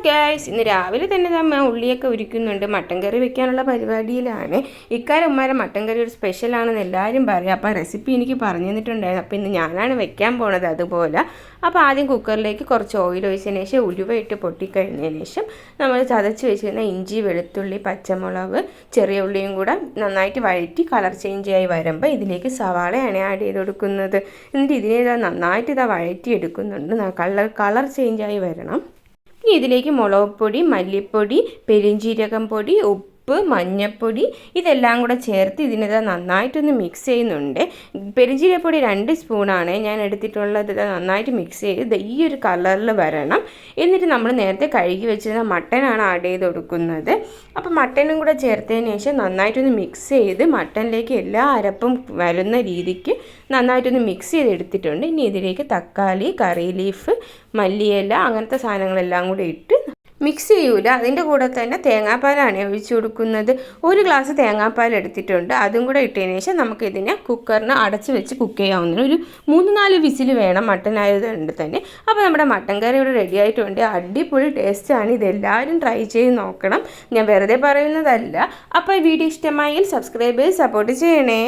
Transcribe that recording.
Guys, ഇന്ന് രാവിലെ തന്നെ നമ്മൾ ഉള്ളിയൊക്കെ ഉരിക്കുന്നുണ്ട്. മട്ടൻ കറി വെക്കാനുള്ള പരിപാടിയിലാണ്. ഇക്കാര്യം ഉമ്മാരെ മട്ടൻ കറി ഒരു സ്പെഷ്യലാണെന്ന് എല്ലാവരും പറയും. അപ്പോൾ റെസിപ്പി എനിക്ക് പറഞ്ഞു തന്നിട്ടുണ്ടായിരുന്നു. അപ്പോൾ ഇന്ന് ഞാനാണ് വെക്കാൻ പോണത് അതുപോലെ. അപ്പോൾ ആദ്യം കുക്കറിലേക്ക് കുറച്ച് ഓയിൽ ഒഴിച്ചതിന് ശേഷം ഉലുവ ഇട്ട് പൊട്ടിക്കഴിഞ്ഞതിന് ശേഷം നമ്മൾ ചതച്ച് വെച്ചിരുന്ന ഇഞ്ചി, വെളുത്തുള്ളി, പച്ചമുളക്, ചെറിയ ഉള്ളിയും കൂടെ നന്നായിട്ട് വഴറ്റി കളർ ചേഞ്ച് ആയി വരുമ്പോൾ ഇതിലേക്ക് സവാളയാണ് ആഡ് ചെയ്ത് കൊടുക്കുന്നത്. എന്നിട്ട് ഇതിനെ നന്നായിട്ട് വഴറ്റി എടുക്കുന്നുണ്ട്. കളർ ചേഞ്ച് ആയി വരണം. ഇനി ഇതിലേക്ക് മുളക് പൊടി, മല്ലിപ്പൊടി, പെരുംജീരകം പൊടി, ഉപ്പ്, മഞ്ഞൾപ്പൊടി ഇതെല്ലാം കൂടെ ചേർത്ത് ഇതിനെ നന്നായിട്ടൊന്ന് മിക്സ് ചെയ്യുന്നുണ്ട്. പെരുംജീരകപ്പൊടി 2 സ്പൂണാണ് ഞാൻ എടുത്തിട്ടുള്ളത്. നന്നായിട്ട് മിക്സ് ചെയ്ത് ഈ ഒരു കളറിൽ വരണം. എന്നിട്ട് നമ്മൾ നേരത്തെ കഴുകി വെച്ചിരുന്ന മട്ടനാണ് ആഡ് ചെയ്ത് കൊടുക്കുന്നത്. അപ്പോൾ മട്ടനും കൂടെ ചേർത്തതിന് ശേഷം നന്നായിട്ടൊന്ന് മിക്സ് ചെയ്ത് മട്ടനിലേക്ക് എല്ലാ അരപ്പും വരുന്ന രീതിക്ക് നന്നായിട്ടൊന്ന് മിക്സ് ചെയ്ത് എടുത്തിട്ടുണ്ട്. ഇനി ഇതിലേക്ക് തക്കാളി, കറി ലീഫ്, മല്ലിയില അങ്ങനത്തെ സാധനങ്ങളെല്ലാം കൂടി ഇട്ട് മിക്സ് ചെയ്യൂല. അതിൻ്റെ കൂടെ തന്നെ തേങ്ങാപ്പാലാണ് ഒഴിച്ചു കൊടുക്കുന്നത്. 1 ഗ്ലാസ് തേങ്ങാപ്പാൽ എടുത്തിട്ടുണ്ട്. അതും കൂടെ ഇട്ടതിന് ശേഷം നമുക്കിതിനെ കുക്കറിന് അടച്ച് വെച്ച് കുക്ക് ചെയ്യാവുന്നതിന് ഒരു 3-4 വിസിൽ വേണം മട്ടൻ ആയതുകൊണ്ട് തന്നെ. അപ്പോൾ നമ്മുടെ മട്ടൻ കറി ഇവിടെ റെഡി ആയിട്ടുണ്ട്. അടിപൊളി ടേസ്റ്റാണ്. ഇതെല്ലാവരും ട്രൈ ചെയ്ത് നോക്കണം. ഞാൻ വെറുതെ പറയുന്നതല്ല. അപ്പോൾ ഈ വീഡിയോ ഇഷ്ടമായെങ്കിൽ സബ്സ്ക്രൈബ് ചെയ്ത് സപ്പോർട്ട് ചെയ്യണേ.